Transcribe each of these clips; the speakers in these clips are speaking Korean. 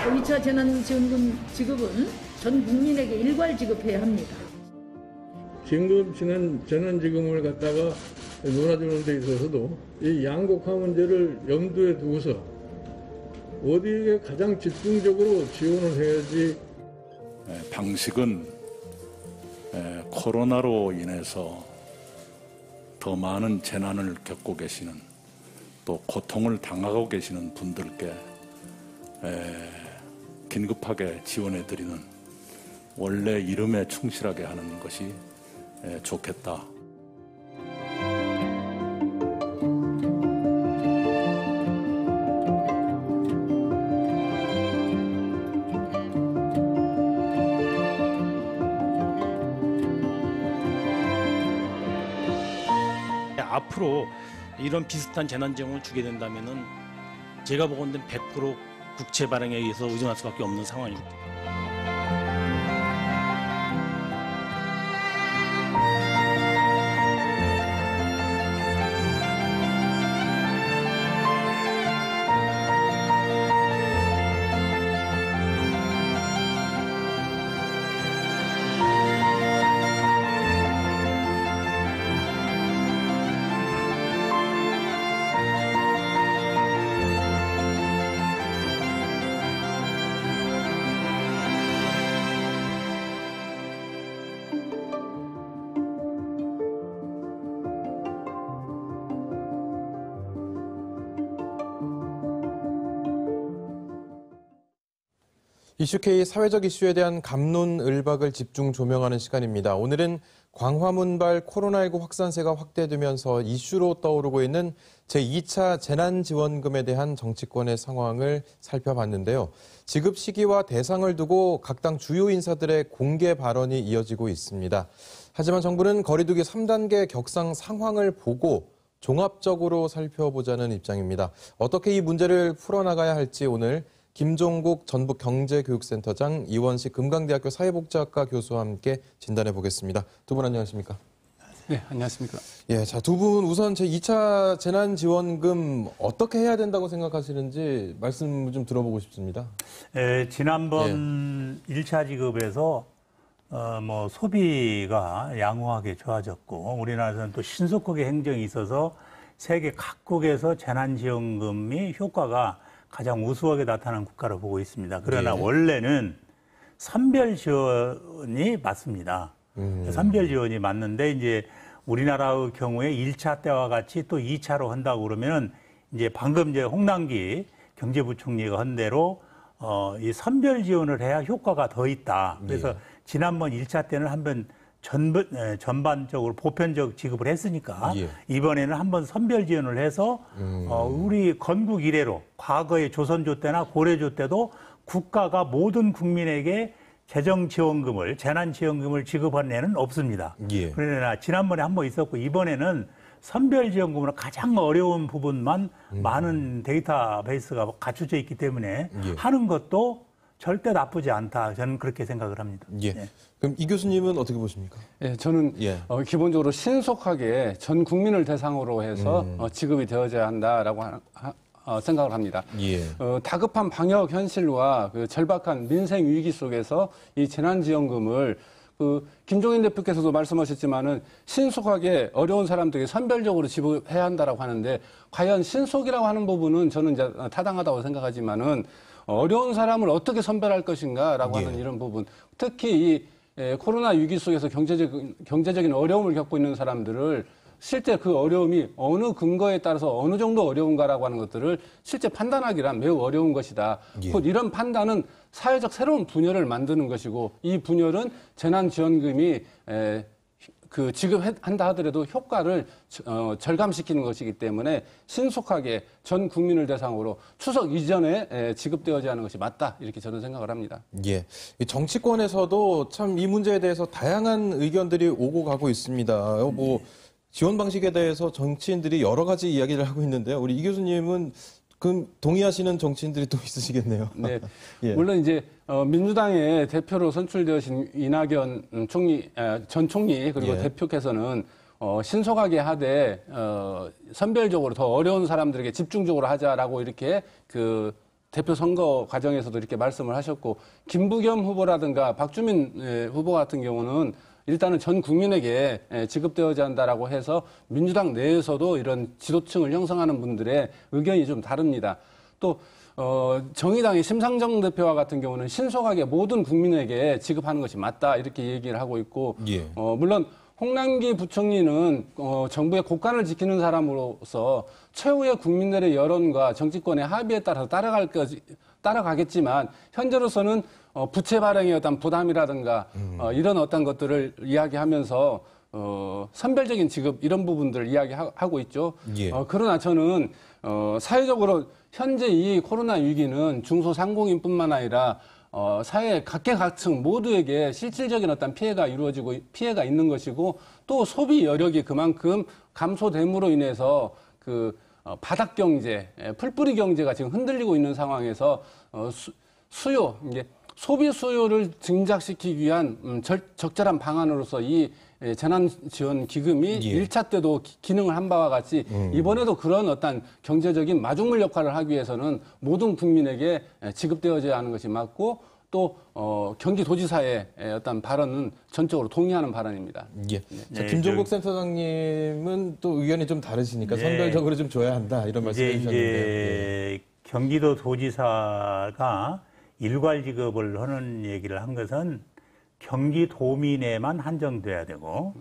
2차 재난지원금 지급은 전 국민에게 일괄 지급해야 합니다. 재난지급을 갖다가 놀아주는 데 있어서도 이 양극화 문제를 염두에 두고서 어디에 가장 집중적으로 지원을 해야지. 방식은 코로나로 인해서 더 많은 재난을 겪고 계시는, 또 고통을 당하고 계시는 분들께 긴급하게 지원해드리는 원래 이름에 충실하게 하는 것이 좋겠다. 앞으로 이런 비슷한 재난지원을 주게 된다면은 제가 보건대 100% 국채 발행에 의해서 의존할 수밖에 없는 상황입니다. 이슈K 사회적 이슈에 대한 갑론을박을 집중 조명하는 시간입니다. 오늘은 광화문발 코로나19 확산세가 확대되면서 이슈로 떠오르고 있는 제2차 재난지원금에 대한 정치권의 상황을 살펴봤는데요. 지급 시기와 대상을 두고 각 당 주요 인사들의 공개 발언이 이어지고 있습니다. 하지만 정부는 거리두기 3단계 격상 상황을 보고 종합적으로 살펴보자는 입장입니다. 어떻게 이 문제를 풀어나가야 할지 오늘 김종국 전북경제교육센터장, 이원식 금강대학교 사회복지학과 교수와 함께 진단해 보겠습니다. 두 분 안녕하십니까? 네, 안녕하십니까? 예, 자, 두 분 우선 제2차 재난지원금 어떻게 해야 된다고 생각하시는지 말씀 좀 들어보고 싶습니다. 지난번 1차 지급에서 소비가 양호하게 좋아졌고 우리나라에서는 또 신속하게 행정이 있어서 세계 각국에서 재난지원금이 효과가 가장 우수하게 나타난 국가로 보고 있습니다. 그러나 원래는 선별 지원이 맞습니다. 선별 지원이 맞는데 이제 우리나라의 경우에 1차 때와 같이 또 2차로 한다고 그러면 이제 방금 이제 홍남기 경제부총리가 한 대로 이 선별 지원을 해야 효과가 더 있다. 그래서 지난번 1차 때는 한번 전반적으로 보편적 지급을 했으니까 이번에는 한번 선별 지원을 해서 우리 건국 이래로 과거의 조선조 때나 고려조 때도 국가가 모든 국민에게 재정지원금을, 재난지원금을 지급한 예는 없습니다. 그러나 지난번에 한 번 있었고 이번에는 선별지원금으로 가장 어려운 부분만 많은 데이터베이스가 갖춰져 있기 때문에 하는 것도 절대 나쁘지 않다. 저는 그렇게 생각을 합니다. 그럼 이 교수님은 어떻게 보십니까? 저는 기본적으로 신속하게 전 국민을 대상으로 해서 지급이 되어져야 한다라고 생각을 합니다. 다급한 방역 현실과 그 절박한 민생 위기 속에서 이 재난지원금을 김종인 대표께서도 말씀하셨지만은 신속하게 어려운 사람들에게 선별적으로 지급해야 한다라고 하는데 과연 신속이라고 하는 부분은 저는 이제 타당하다고 생각하지만은 어려운 사람을 어떻게 선별할 것인가라고 하는 이런 부분, 특히 이 코로나 위기 속에서 경제적인 어려움을 겪고 있는 사람들을 실제 그 어려움이 어느 근거에 따라서 어느 정도 어려운가라고 하는 것들을 실제 판단하기란 매우 어려운 것이다. 곧 이런 판단은 사회적 새로운 분열을 만드는 것이고 이 분열은 재난지원금이 지급한다 하더라도 효과를 절감시키는 것이기 때문에 신속하게 전 국민을 대상으로 추석 이전에 지급되어야 하는 것이 맞다. 이렇게 저는 생각을 합니다. 이 정치권에서도 참 이 문제에 대해서 다양한 의견들이 오고 가고 있습니다. 지원 방식에 대해서 정치인들이 여러 가지 이야기를 하고 있는데요. 우리 이 교수님은 동의하시는 정치인들이 또 있으시겠네요. 네. 물론 이제 민주당의 대표로 선출되신 이낙연 전 총리 그리고 대표께서는 신속하게 하되 선별적으로 더 어려운 사람들에게 집중적으로 하자라고 이렇게 대표 선거 과정에서도 이렇게 말씀을 하셨고 김부겸 후보라든가 박주민 후보 같은 경우는 일단은 전 국민에게 지급되어야 한다라고 해서 민주당 내에서도 이런 지도층을 형성하는 분들의 의견이 좀 다릅니다. 또 정의당의 심상정 대표와 같은 경우는 신속하게 모든 국민에게 지급하는 것이 맞다 이렇게 얘기를 하고 있고 예. 물론 홍남기 부총리는 정부의 국간을 지키는 사람으로서 최후의 국민들의 여론과 정치권의 합의에 따라서 따라가겠지만 현재로서는 부채 발행의 어떤 부담이라든가 이런 어떤 것들을 이야기하면서 선별적인 지급 이런 부분들을 이야기하고 있죠. 예. 그러나 저는 사회적으로 현재 이 코로나 위기는 중소상공인뿐만 아니라 사회 각계각층 모두에게 실질적인 어떤 피해가 이루어지고 피해가 있는 것이고 또 소비 여력이 그만큼 감소됨으로 인해서 그 바닥 경제, 풀뿌리 경제가 지금 흔들리고 있는 상황에서 수요, 이제 소비 수요를 증작시키기 위한 적절한 방안으로서 이 재난지원기금이 예. 1차 때도 기능을 한 바와 같이 이번에도 그런 어떤 경제적인 마중물 역할을 하기 위해서는 모든 국민에게 지급되어져야 하는 것이 맞고 또 경기도지사의 어떤 발언은 전적으로 동의하는 발언입니다. 예. 자, 김종국 센터장님은 또 의견이 좀 다르시니까 선별적으로 좀 줘야 한다 이런 말씀해 주셨는데요. 이제 경기도 도지사가 일괄 지급을 하는 얘기를 한 것은 경기도민에만 한정돼야 되고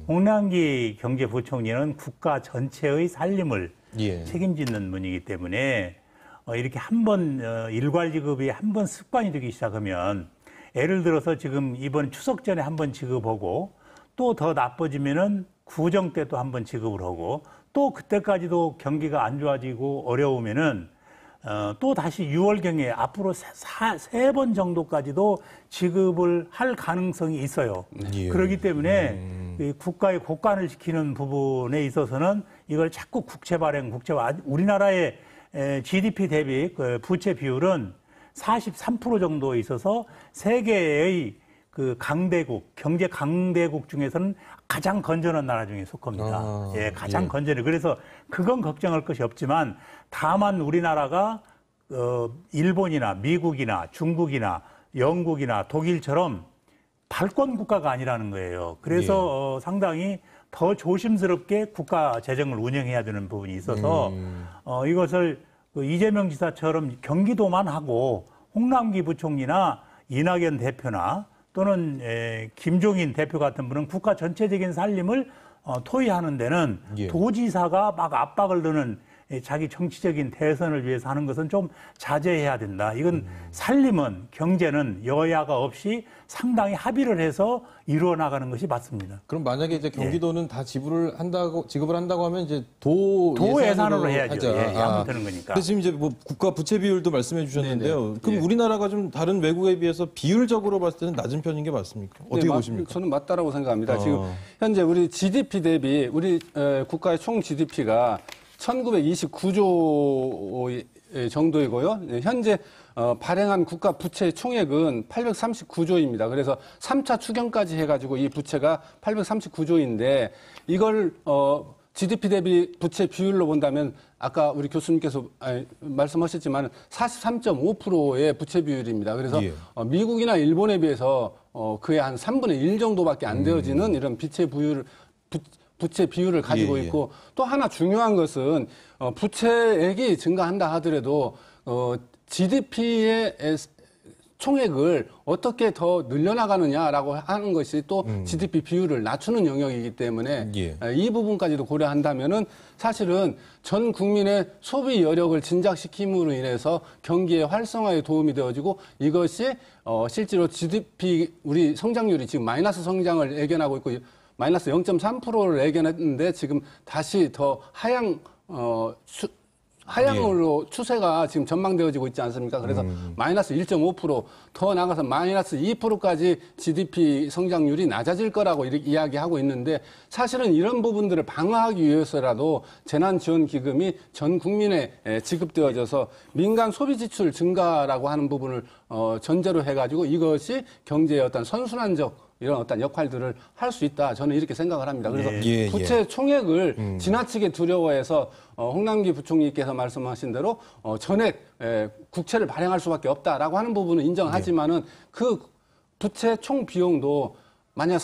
홍남기 경제부총리는 국가 전체의 살림을 예. 책임지는 분이기 때문에 이렇게 한번 일괄 지급이 한번 습관이 되기 시작하면 예를 들어서 지금 이번 추석 전에 한번 지급하고 또 더 나빠지면은 구정 때 또 한번 지급을 하고 또 그때까지도 경기가 안 좋아지고 어려우면은 또 다시 6월경에 앞으로 세 번 정도까지도 지급을 할 가능성이 있어요. 예. 그렇기 때문에 이 국가의 국간을 지키는 부분에 있어서는 이걸 자꾸 국채 발행, 우리나라의 GDP 대비 그 부채 비율은 43% 정도 있어서 세계의 그 강대국, 경제 강대국 중에서는 가장 건전한 나라 중에 속합니다. 예, 가장 건전해. 그래서 그건 걱정할 것이 없지만 다만 우리나라가 일본이나 미국이나 중국이나 영국이나 독일처럼 발권 국가가 아니라는 거예요. 그래서 상당히 더 조심스럽게 국가 재정을 운영해야 되는 부분이 있어서 이것을 이재명 지사처럼 경기도만 하고 홍남기 부총리나 이낙연 대표나 또는 김종인 대표 같은 분은 국가 전체적인 살림을 토의하는 데는 예. 도지사가 막 압박을 넣는 자기 정치적인 대선을 위해서 하는 것은 좀 자제해야 된다. 이건 살림은 경제는 여야가 없이 상당히 합의를 해서 이루어 나가는 것이 맞습니다. 그럼 만약에 이제 경기도는 다 지급을 한다고 하면 이제 도 예산으로 해야죠. 하자. 예, 하면 되는 거니까. 근데 지금 이제 뭐 국가 부채 비율도 말씀해 주셨는데요. 네네. 그럼 예. 우리나라가 좀 다른 외국에 비해서 비율적으로 봤을 때는 낮은 편인 게 맞습니까? 어떻게 보십니까? 저는 맞다라고 생각합니다. 지금 현재 우리 GDP 대비 우리 국가의 총 GDP가 1929조 정도이고요. 현재 발행한 국가 부채 총액은 839조입니다. 그래서 3차 추경까지 해가지고 이 부채가 839조인데 이걸 GDP 대비 부채 비율로 본다면 아까 우리 교수님께서 말씀하셨지만 43.5%의 부채 비율입니다. 그래서 예. 미국이나 일본에 비해서 그의 한 3분의 1 정도밖에 안 되어지는 이런 부채 비율을 가지고 예, 예. 있고 또 하나 중요한 것은 부채액이 증가한다 하더라도 GDP의 총액을 어떻게 더 늘려나가느냐라고 하는 것이 또 GDP 비율을 낮추는 영역이기 때문에 예. 이 부분까지도 고려한다면은 사실은 전 국민의 소비 여력을 진작시킴으로 인해서 경기의 활성화에 도움이 되어지고 이것이 실제로 GDP 우리 성장률이 지금 마이너스 성장을 예견하고 있고 마이너스 0.3%를 예견했는데 지금 다시 더 하향으로 추세가 지금 전망되어지고 있지 않습니까? 그래서 마이너스 1.5% 더 나가서 마이너스 2%까지 GDP 성장률이 낮아질 거라고 이렇게 이야기하고 있는데 사실은 이런 부분들을 방어하기 위해서라도 재난지원기금이 전 국민에 지급되어져서 민간 소비 지출 증가라고 하는 부분을 전제로 해가지고 이것이 경제의 어떤 선순환적 이런 어떤 역할들을 할 수 있다. 저는 이렇게 생각을 합니다. 그래서 예, 부채 총액을 지나치게 두려워해서 홍남기 부총리께서 말씀하신 대로 전액 국채를 발행할 수밖에 없다라고 하는 부분은 인정하지만은 그 부채 총 비용도 만약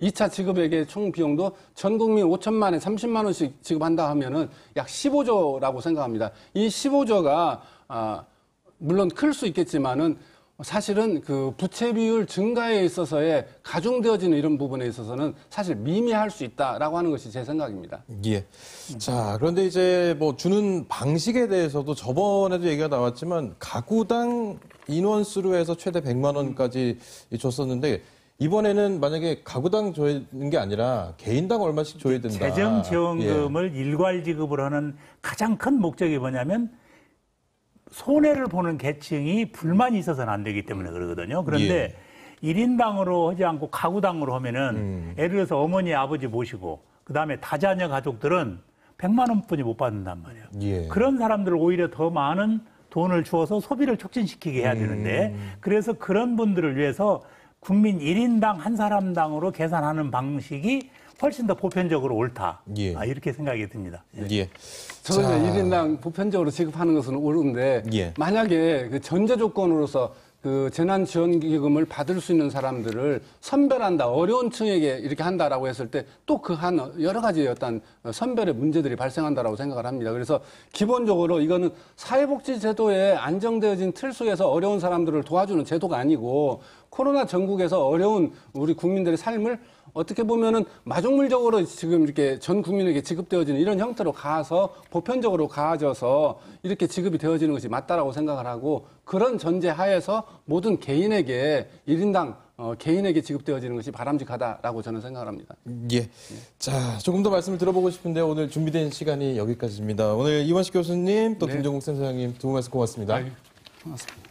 2차 지급액의 총 비용도 전 국민 5천만에 30만 원씩 지급한다 하면은 약 15조라고 생각합니다. 이 15조가 물론 클 수 있겠지만은 사실은 그 부채 비율 증가에 있어서의 가중되어지는 이런 부분에 있어서는 사실 미미할 수 있다라고 하는 것이 제 생각입니다. 예. 자, 그런데 이제 뭐 주는 방식에 대해서도 저번에도 얘기가 나왔지만 가구당 인원수로 해서 최대 100만 원까지 줬었는데 이번에는 만약에 가구당 줘는 게 아니라 개인당 얼마씩 줘야 된다. 재정지원금을 일괄 지급을 하는 가장 큰 목적이 뭐냐면 손해를 보는 계층이 불만이 있어서는 안 되기 때문에 그러거든요. 그런데 1인당으로 하지 않고 가구당으로 하면은 예를 들어서 어머니, 아버지 모시고 그다음에 다자녀 가족들은 100만 원뿐이 못 받는단 말이에요. 예. 그런 사람들을 오히려 더 많은 돈을 주어서 소비를 촉진시키게 해야 되는데 그래서 그런 분들을 위해서 국민 1인당 한 사람당으로 계산하는 방식이 훨씬 더 보편적으로 옳다. 예. 이렇게 생각이 듭니다. 예. 저는 1인당 보편적으로 지급하는 것은 옳은데 예. 만약에 그 전제 조건으로서 그 재난지원기금을 받을 수 있는 사람들을 선별한다, 어려운 층에게 이렇게 한다라고 했을 때 또 그 한 여러 가지 어떤 선별의 문제들이 발생한다라고 생각을 합니다. 그래서 기본적으로 이거는 사회복지 제도에 안정되어진 틀 속에서 어려운 사람들을 도와주는 제도가 아니고 코로나 전국에서 어려운 우리 국민들의 삶을 어떻게 보면은 마중물적으로 지금 이렇게 전 국민에게 지급되어지는 이런 형태로 가서 보편적으로 가져서 이렇게 지급이 되어지는 것이 맞다라고 생각을 하고 그런 전제 하에서 모든 개인에게 1인당 개인에게 지급되어지는 것이 바람직하다라고 저는 생각을 합니다. 예. 자, 조금 더 말씀을 들어보고 싶은데 오늘 준비된 시간이 여기까지입니다. 오늘 이원식 교수님 또 김종국 센터장님 두 분 말씀 고맙습니다. 고맙습니다.